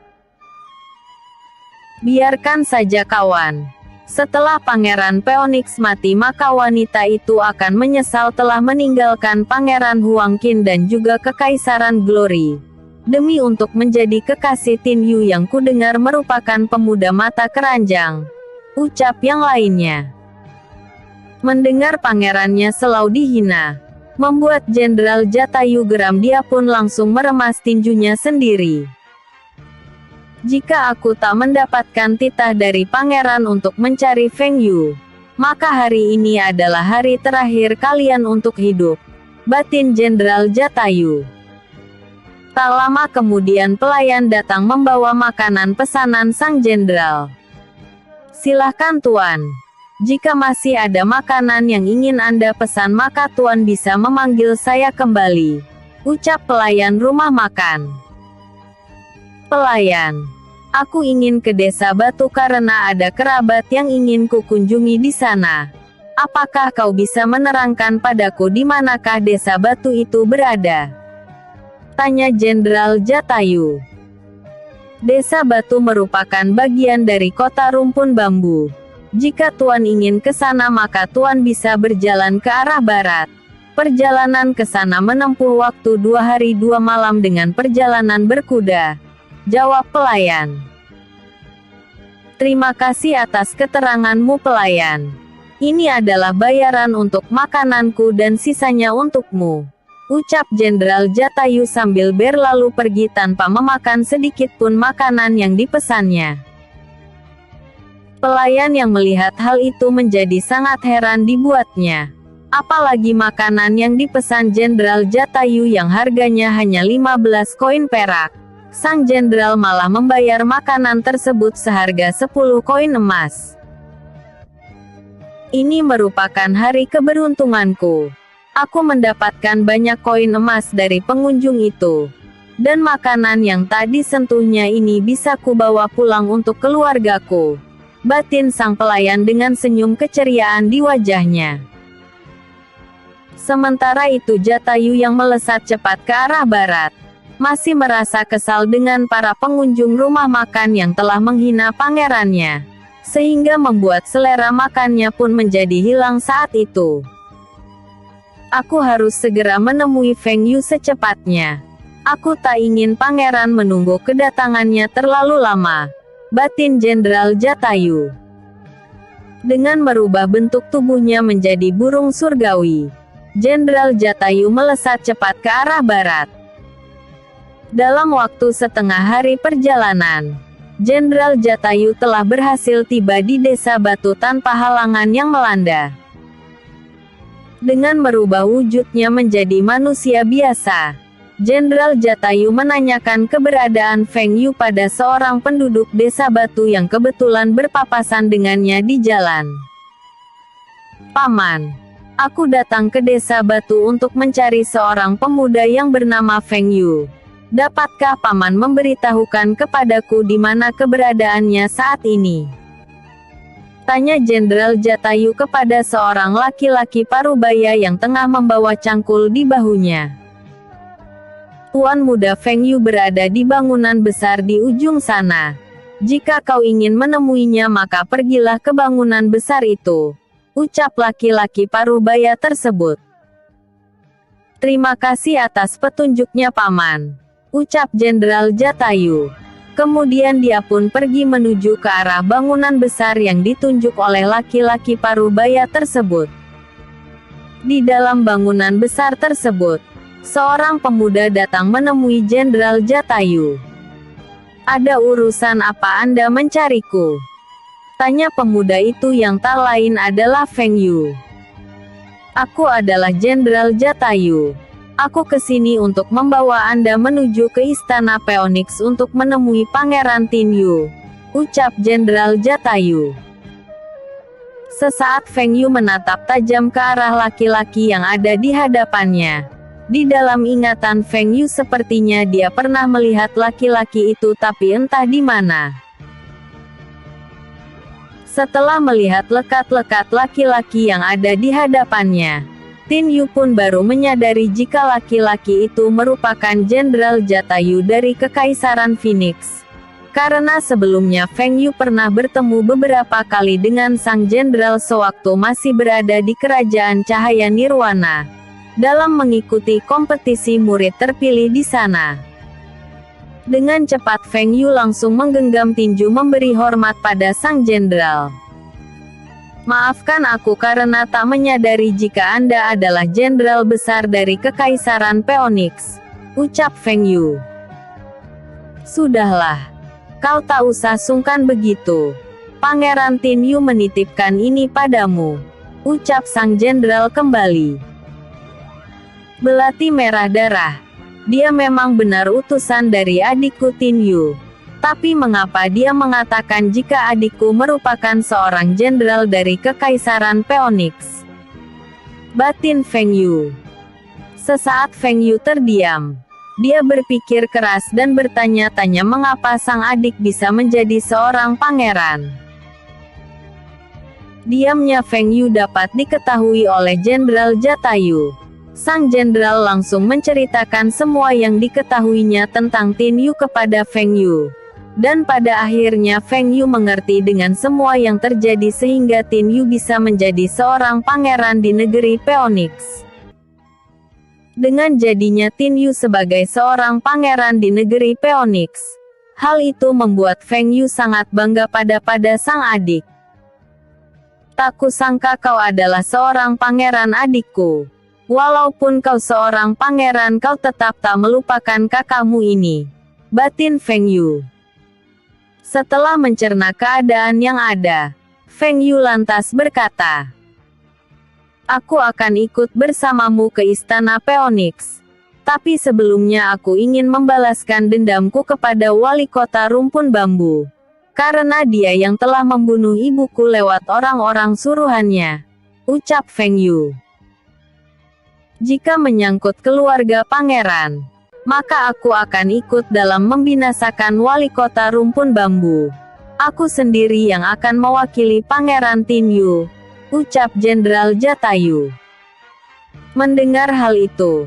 Biarkan saja kawan. Setelah Pangeran Phoenix mati maka wanita itu akan menyesal telah meninggalkan Pangeran Huangqin dan juga Kekaisaran Glory. Demi untuk menjadi kekasih Tin Yu yang kudengar merupakan pemuda mata keranjang, ucap yang lainnya. Mendengar pangerannya selalu dihina, membuat Jenderal Jatayu geram. Dia pun langsung meremas tinjunya sendiri. Jika aku tak mendapatkan titah dari pangeran untuk mencari Feng Yu, maka hari ini adalah hari terakhir kalian untuk hidup, batin Jenderal Jatayu. Tak lama kemudian pelayan datang membawa makanan pesanan sang jenderal. Silahkan tuan. Jika masih ada makanan yang ingin Anda pesan maka tuan bisa memanggil saya kembali, ucap pelayan rumah makan. Pelayan. Aku ingin ke Desa Batu karena ada kerabat yang ingin kukunjungi di sana. Apakah kau bisa menerangkan padaku di manakah Desa Batu itu berada? Tanya Jenderal Jatayu. Desa Batu merupakan bagian dari kota Rumpun Bambu. Jika tuan ingin ke sana maka tuan bisa berjalan ke arah barat. Perjalanan ke sana menempuh waktu 2 hari 2 malam dengan perjalanan berkuda, jawab pelayan. Terima kasih atas keteranganmu pelayan. Ini adalah bayaran untuk makananku dan sisanya untukmu, ucap Jenderal Jatayu sambil berlalu pergi tanpa memakan sedikit pun makanan yang dipesannya. Pelayan yang melihat hal itu menjadi sangat heran dibuatnya. Apalagi makanan yang dipesan Jenderal Jatayu yang harganya hanya 15 koin perak. Sang jenderal malah membayar makanan tersebut seharga 10 koin emas. Ini merupakan hari keberuntunganku. Aku mendapatkan banyak koin emas dari pengunjung itu. Dan makanan yang tak disentuhnya ini bisa kubawa pulang untuk keluargaku, batin sang pelayan dengan senyum keceriaan di wajahnya. Sementara itu Jatayu yang melesat cepat ke arah barat, masih merasa kesal dengan para pengunjung rumah makan yang telah menghina pangerannya, sehingga membuat selera makannya pun menjadi hilang saat itu. Aku harus segera menemui Feng Yu secepatnya. Aku tak ingin pangeran menunggu kedatangannya terlalu lama, batin Jenderal Jatayu. Dengan merubah bentuk tubuhnya menjadi burung surgawi, Jenderal Jatayu melesat cepat ke arah barat. Dalam waktu setengah hari perjalanan, Jenderal Jatayu telah berhasil tiba di Desa Batu tanpa halangan yang melanda. Dengan merubah wujudnya menjadi manusia biasa, Jenderal Jatayu menanyakan keberadaan Feng Yu pada seorang penduduk Desa Batu yang kebetulan berpapasan dengannya di jalan. Paman, aku datang ke Desa Batu untuk mencari seorang pemuda yang bernama Feng Yu. Dapatkah paman memberitahukan kepadaku di mana keberadaannya saat ini? Tanya Jenderal Jatayu kepada seorang laki-laki parubaya yang tengah membawa cangkul di bahunya. Tuan muda Feng Yu berada di bangunan besar di ujung sana. Jika kau ingin menemuinya maka pergilah ke bangunan besar itu, ucap laki-laki parubaya tersebut. Terima kasih atas petunjuknya paman, ucap Jenderal Jatayu. Kemudian dia pun pergi menuju ke arah bangunan besar yang ditunjuk oleh laki-laki parubaya tersebut. Di dalam bangunan besar tersebut, seorang pemuda datang menemui Jenderal Jatayu. "Ada urusan apa Anda mencariku?" tanya pemuda itu yang tak lain adalah Feng Yu. "Aku adalah Jenderal Jatayu. Aku kesini untuk membawa Anda menuju ke Istana Phoenix untuk menemui Pangeran Tin Yu," ucap Jenderal Jatayu. Sesaat Feng Yu menatap tajam ke arah laki-laki yang ada di hadapannya. Di dalam ingatan Feng Yu sepertinya dia pernah melihat laki-laki itu tapi entah di mana. Setelah melihat lekat-lekat laki-laki yang ada di hadapannya, Tin Yu pun baru menyadari jika laki-laki itu merupakan Jenderal Jatayu dari Kekaisaran Phoenix. Karena sebelumnya Feng Yu pernah bertemu beberapa kali dengan sang jenderal sewaktu masih berada di Kerajaan Cahaya Nirwana dalam mengikuti kompetisi murid terpilih di sana. Dengan cepat Feng Yu langsung menggenggam tinju memberi hormat pada sang jenderal. "Maafkan aku karena tak menyadari jika Anda adalah jenderal besar dari Kekaisaran Phoenix," ucap Feng Yu. "Sudahlah. Kau tak usah sungkan begitu. Pangeran Tin Yu menitipkan ini padamu," ucap sang jenderal kembali. Belati merah darah. Dia memang benar utusan dari adikku Tin Yu. Tapi mengapa dia mengatakan jika adikku merupakan seorang jenderal dari Kekaisaran Phoenix? Batin Feng Yu. Sesaat Feng Yu terdiam. Dia berpikir keras dan bertanya-tanya mengapa sang adik bisa menjadi seorang pangeran. Diamnya Feng Yu dapat diketahui oleh Jenderal Jatayu. Sang jenderal langsung menceritakan semua yang diketahuinya tentang Tin Yu kepada Feng Yu. Dan pada akhirnya Feng Yu mengerti dengan semua yang terjadi sehingga Tin Yu bisa menjadi seorang pangeran di negeri Phoenix. Dengan jadinya Tin Yu sebagai seorang pangeran di negeri Phoenix, hal itu membuat Feng Yu sangat bangga pada sang adik. "Tak kusangka kau adalah seorang pangeran adikku. Walaupun kau seorang pangeran kau tetap tak melupakan kakakmu ini," batin Feng Yu. Setelah mencerna keadaan yang ada, Feng Yu lantas berkata, "Aku akan ikut bersamamu ke Istana Phoenix. Tapi sebelumnya aku ingin membalaskan dendamku kepada wali kota Rumpun Bambu. Karena dia yang telah membunuh ibuku lewat orang-orang suruhannya," ucap Feng Yu. "Jika menyangkut keluarga pangeran, maka aku akan ikut dalam membinasakan wali kota Rumpun Bambu. Aku sendiri yang akan mewakili Pangeran Tin Yu," ucap Jenderal Jatayu. Mendengar hal itu,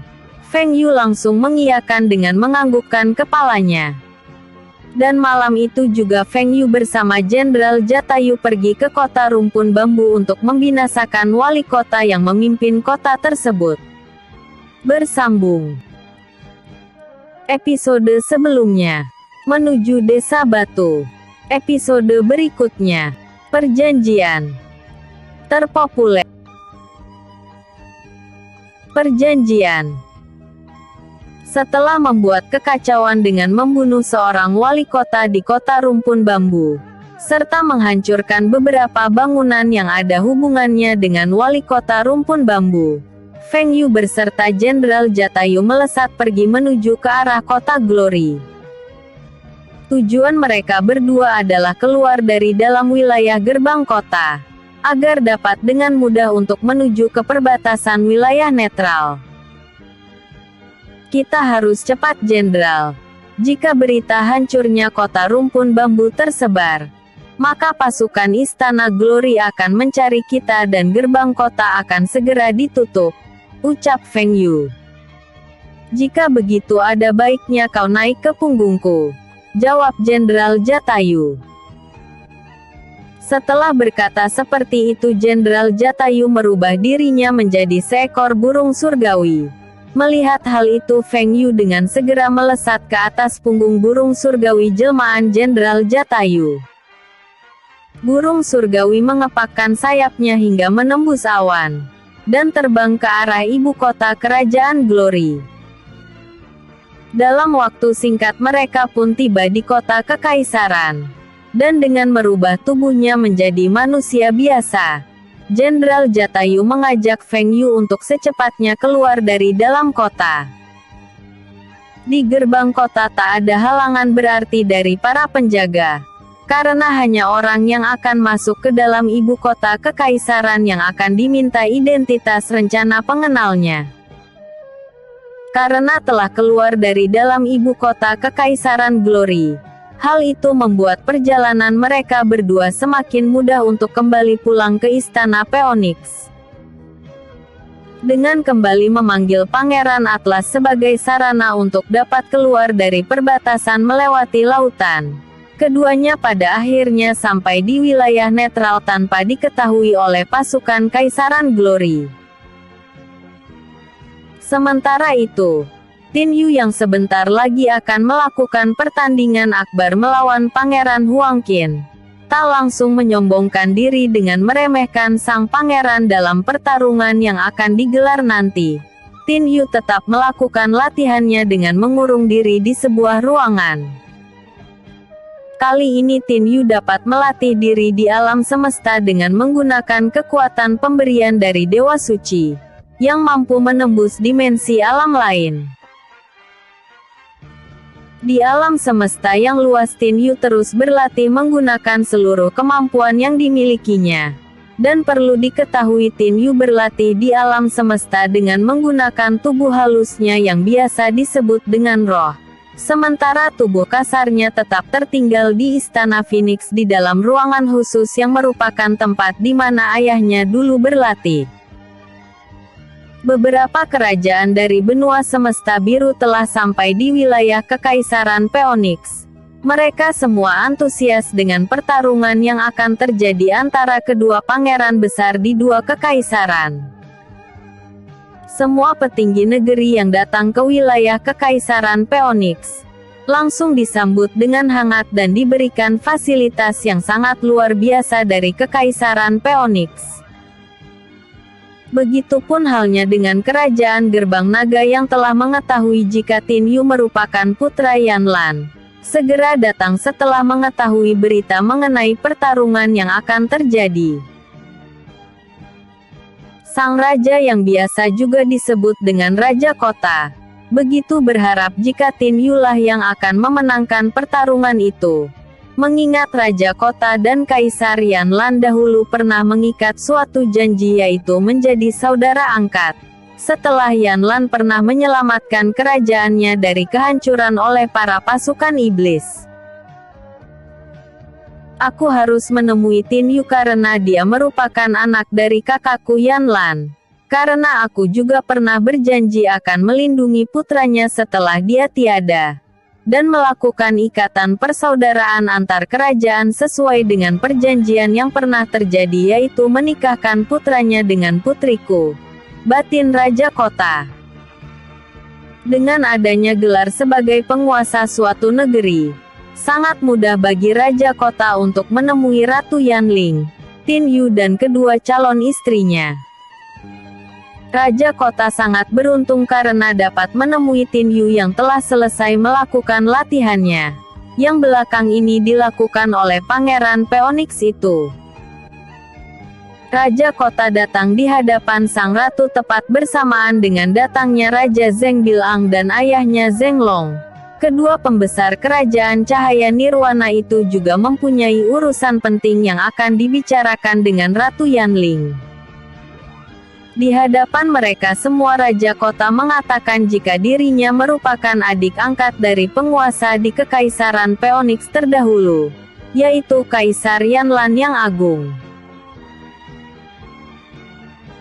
Feng Yu langsung mengiyakan dengan menganggukkan kepalanya. Dan malam itu juga Feng Yu bersama Jenderal Jatayu pergi ke kota Rumpun Bambu untuk membinasakan wali kota yang memimpin kota tersebut. Bersambung. Episode sebelumnya. Menuju Desa Batu. Episode berikutnya. Perjanjian. Terpopuler. Perjanjian. Setelah membuat kekacauan dengan membunuh seorang wali kota di kota Rumpun Bambu, serta menghancurkan beberapa bangunan yang ada hubungannya dengan wali kota Rumpun Bambu, Feng Yu berserta Jenderal Jatayu melesat pergi menuju ke arah kota Glory. Tujuan mereka berdua adalah keluar dari dalam wilayah gerbang kota, agar dapat dengan mudah untuk menuju ke perbatasan wilayah netral. "Kita harus cepat, Jenderal. Jika berita hancurnya kota Rumpun Bambu tersebar, maka pasukan Istana Glory akan mencari kita dan gerbang kota akan segera ditutup," ucap Feng Yu. "Jika begitu ada baiknya kau naik ke punggungku," jawab Jenderal Jatayu. Setelah berkata seperti itu Jenderal Jatayu merubah dirinya menjadi seekor burung surgawi. Melihat hal itu Feng Yu dengan segera melesat ke atas punggung burung surgawi jelmaan Jenderal Jatayu. Burung surgawi mengepakkan sayapnya hingga menembus awan dan terbang ke arah ibu kota kerajaan Glory. Dalam waktu singkat mereka pun tiba di kota kekaisaran. Dan dengan merubah tubuhnya menjadi manusia biasa, Jenderal Jatayu mengajak Feng Yu untuk secepatnya keluar dari dalam kota. Di gerbang kota tak ada halangan berarti dari para penjaga, karena hanya orang yang akan masuk ke dalam ibu kota kekaisaran yang akan diminta identitas rencana pengenalnya. Karena telah keluar dari dalam ibu kota kekaisaran Glory, hal itu membuat perjalanan mereka berdua semakin mudah untuk kembali pulang ke istana Phoenix. Dengan kembali memanggil Pangeran Atlas sebagai sarana untuk dapat keluar dari perbatasan melewati lautan, keduanya pada akhirnya sampai di wilayah netral tanpa diketahui oleh pasukan Kaisaran Glory. Sementara itu, Tin Yu yang sebentar lagi akan melakukan pertandingan akbar melawan Pangeran Huangqin, tak langsung menyombongkan diri dengan meremehkan sang pangeran dalam pertarungan yang akan digelar nanti. Tin Yu tetap melakukan latihannya dengan mengurung diri di sebuah ruangan. Kali ini Tin Yu dapat melatih diri di alam semesta dengan menggunakan kekuatan pemberian dari Dewa Suci, yang mampu menembus dimensi alam lain. Di alam semesta yang luas Tin Yu terus berlatih menggunakan seluruh kemampuan yang dimilikinya. Dan perlu diketahui Tin Yu berlatih di alam semesta dengan menggunakan tubuh halusnya yang biasa disebut dengan roh. Sementara tubuh kasarnya tetap tertinggal di Istana Phoenix di dalam ruangan khusus yang merupakan tempat di mana ayahnya dulu berlatih. Beberapa kerajaan dari benua semesta biru telah sampai di wilayah Kekaisaran Phoenix. Mereka semua antusias dengan pertarungan yang akan terjadi antara kedua pangeran besar di dua kekaisaran. Semua petinggi negeri yang datang ke wilayah Kekaisaran Phoenix langsung disambut dengan hangat dan diberikan fasilitas yang sangat luar biasa dari Kekaisaran Phoenix. Begitupun halnya dengan kerajaan Gerbang Naga yang telah mengetahui jika Tin Yu merupakan putra Yan Lan. Segera datang setelah mengetahui berita mengenai pertarungan yang akan terjadi. Sang raja yang biasa juga disebut dengan Raja Kota, begitu berharap jika Tin Yu lah yang akan memenangkan pertarungan itu. Mengingat Raja Kota dan Kaisar Yan Lan dahulu pernah mengikat suatu janji yaitu menjadi saudara angkat. Setelah Yan Lan pernah menyelamatkan kerajaannya dari kehancuran oleh para pasukan iblis. Aku harus menemui Tin Yu karena dia merupakan anak dari kakakku Yan Lan. Karena aku juga pernah berjanji akan melindungi putranya setelah dia tiada. Dan melakukan ikatan persaudaraan antar kerajaan sesuai dengan perjanjian yang pernah terjadi yaitu menikahkan putranya dengan putriku, batin Raja Kota. Dengan adanya gelar sebagai penguasa suatu negeri, sangat mudah bagi Raja Kota untuk menemui Ratu Yanling, Tin Yu dan kedua calon istrinya. Raja Kota sangat beruntung karena dapat menemui Tin Yu yang telah selesai melakukan latihannya, yang belakang ini dilakukan oleh Pangeran Phoenix itu. Raja Kota datang di hadapan sang ratu tepat bersamaan dengan datangnya Raja Zheng Bilang dan ayahnya Zheng Long. Kedua pembesar kerajaan cahaya nirwana itu juga mempunyai urusan penting yang akan dibicarakan dengan Ratu Yanling. Di hadapan mereka semua Raja Kota mengatakan jika dirinya merupakan adik angkat dari penguasa di Kekaisaran Phoenix terdahulu, yaitu Kaisar Yan Lan yang agung.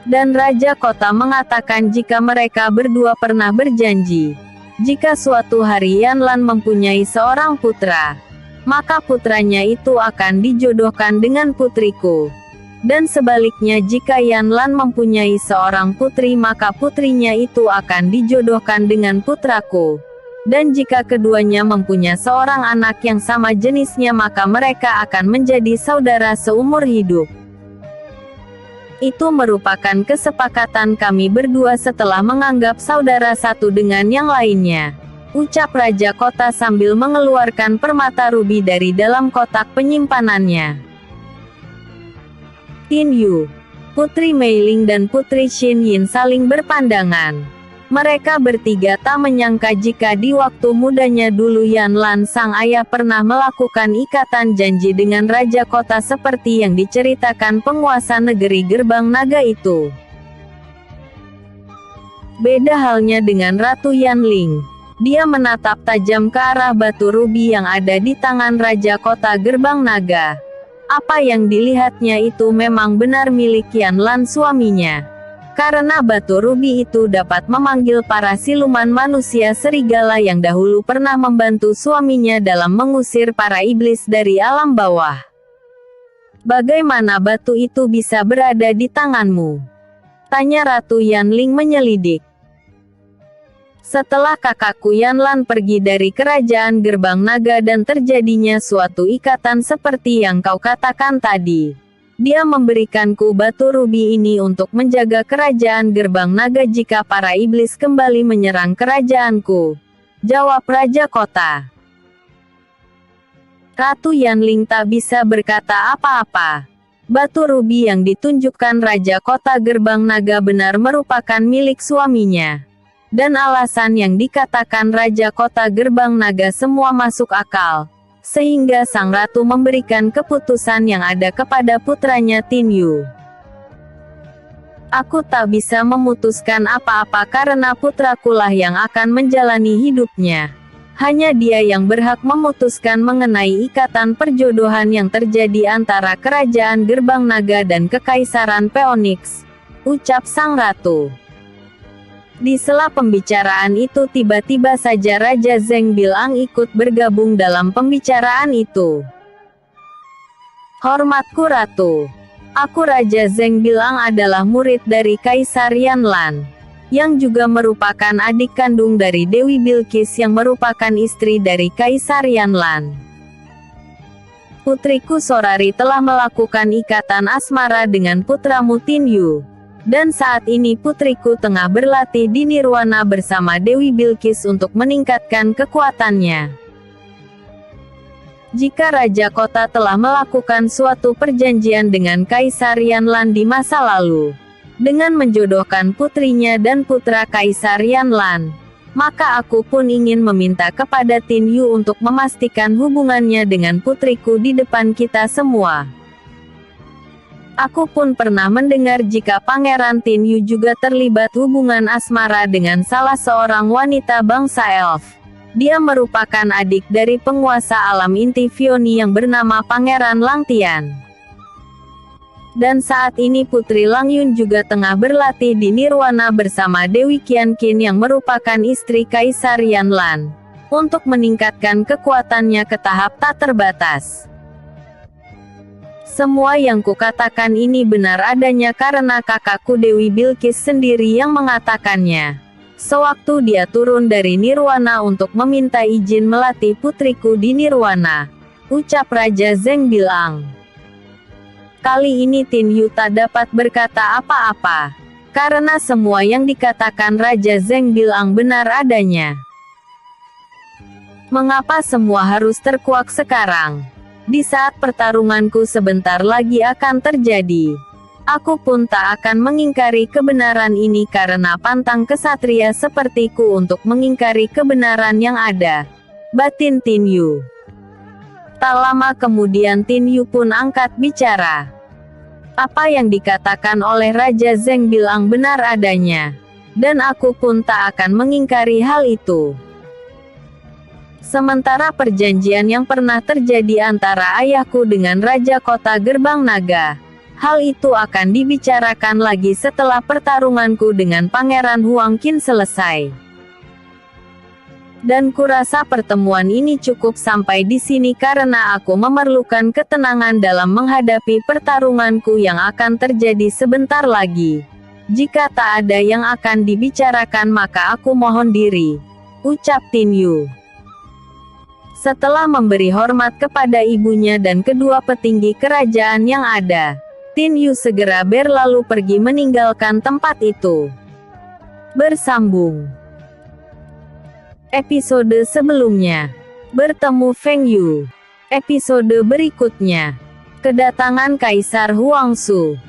Dan Raja Kota mengatakan jika mereka berdua pernah berjanji, jika suatu hari Yan Lan mempunyai seorang putra, maka putranya itu akan dijodohkan dengan putriku. Dan sebaliknya jika Yan Lan mempunyai seorang putri maka putrinya itu akan dijodohkan dengan putraku. Dan jika keduanya mempunyai seorang anak yang sama jenisnya maka mereka akan menjadi saudara seumur hidup. Itu merupakan kesepakatan kami berdua setelah menganggap saudara satu dengan yang lainnya. ucap Raja Kota sambil mengeluarkan permata rubi dari dalam kotak penyimpanannya. Tin Yu, Putri Mei Ling dan Putri Xin Yin saling berpandangan. Mereka bertiga tak menyangka jika di waktu mudanya dulu Yan Lan sang ayah pernah melakukan ikatan janji dengan Raja Kota seperti yang diceritakan penguasa negeri Gerbang Naga itu. Beda halnya dengan Ratu Yanling. Dia menatap tajam ke arah batu rubi yang ada di tangan Raja Kota Gerbang Naga. Apa yang dilihatnya itu memang benar milik Yan Lan suaminya. Karena batu rubi itu dapat memanggil para siluman manusia serigala yang dahulu pernah membantu suaminya dalam mengusir para iblis dari alam bawah. Bagaimana batu itu bisa berada di tanganmu? Tanya Ratu Yanling menyelidik. Setelah kakakku Yan Lan pergi dari kerajaan Gerbang Naga dan terjadinya suatu ikatan seperti yang kau katakan tadi. Dia memberikanku batu rubi ini untuk menjaga kerajaan Gerbang Naga jika para iblis kembali menyerang kerajaanku. Jawab Raja Kota. Ratu Yanling tak bisa berkata apa-apa. Batu rubi yang ditunjukkan Raja Kota Gerbang Naga benar merupakan milik suaminya. Dan alasan yang dikatakan Raja Kota Gerbang Naga semua masuk akal. Sehingga sang ratu memberikan keputusan yang ada kepada putranya Tin Yu. Aku tak bisa memutuskan apa-apa karena putrakulah yang akan menjalani hidupnya. Hanya dia yang berhak memutuskan mengenai ikatan perjodohan yang terjadi antara kerajaan Gerbang Naga dan Kekaisaran Phoenix, ucap sang ratu. Di sela pembicaraan itu tiba-tiba saja Raja Zheng Bilang ikut bergabung dalam pembicaraan itu. Hormatku Ratu. Aku Raja Zheng Bilang adalah murid dari Kaisar Yan Lan, yang juga merupakan adik kandung dari Dewi Bilqis yang merupakan istri dari Kaisar Yan Lan. Putriku Sorari telah melakukan ikatan asmara dengan putramu Tin Yu. Dan saat ini putriku tengah berlatih di Nirwana bersama Dewi Bilqis untuk meningkatkan kekuatannya. Jika Raja Kota telah melakukan suatu perjanjian dengan Kaisar Yan Lan di masa lalu, dengan menjodohkan putrinya dan putra Kaisar Yan Lan, maka aku pun ingin meminta kepada Tin Yu untuk memastikan hubungannya dengan putriku di depan kita semua. Aku pun pernah mendengar jika Pangeran Tin Yu juga terlibat hubungan asmara dengan salah seorang wanita bangsa elf. Dia merupakan adik dari penguasa alam inti Vioni yang bernama Pangeran Langtian. Dan saat ini Putri Lang Yun juga tengah berlatih di Nirwana bersama Dewi Qianqin yang merupakan istri Kaisar Yan Lan, untuk meningkatkan kekuatannya ke tahap tak terbatas. Semua yang kukatakan ini benar adanya karena kakakku Dewi Bilqis sendiri yang mengatakannya. Sewaktu dia turun dari Nirwana untuk meminta izin melatih putriku di Nirwana, ucap Raja Zheng Bilang. Kali ini Tin Yu tak dapat berkata apa-apa, karena semua yang dikatakan Raja Zheng Bilang benar adanya. Mengapa semua harus terkuak sekarang? Di saat pertarunganku sebentar lagi akan terjadi. Aku pun tak akan mengingkari kebenaran ini karena pantang kesatria sepertiku untuk mengingkari kebenaran yang ada. Batin Tin Yu. Tak lama kemudian Tin Yu pun angkat bicara. Apa yang dikatakan oleh Raja Zheng Bilang benar adanya. Dan aku pun tak akan mengingkari hal itu. Sementara perjanjian yang pernah terjadi antara ayahku dengan Raja Kota Gerbang Naga, hal itu akan dibicarakan lagi setelah pertarunganku dengan Pangeran Huang Qin selesai. Dan kurasa pertemuan ini cukup sampai di sini karena aku memerlukan ketenangan dalam menghadapi pertarunganku yang akan terjadi sebentar lagi. Jika tak ada yang akan dibicarakan maka aku mohon diri, ucap Tin Yu. Setelah memberi hormat kepada ibunya dan kedua petinggi kerajaan yang ada, Tin Yu segera berlalu pergi meninggalkan tempat itu. Bersambung. Episode sebelumnya. Bertemu Feng Yu. Episode berikutnya. Kedatangan Kaisar Huangzu.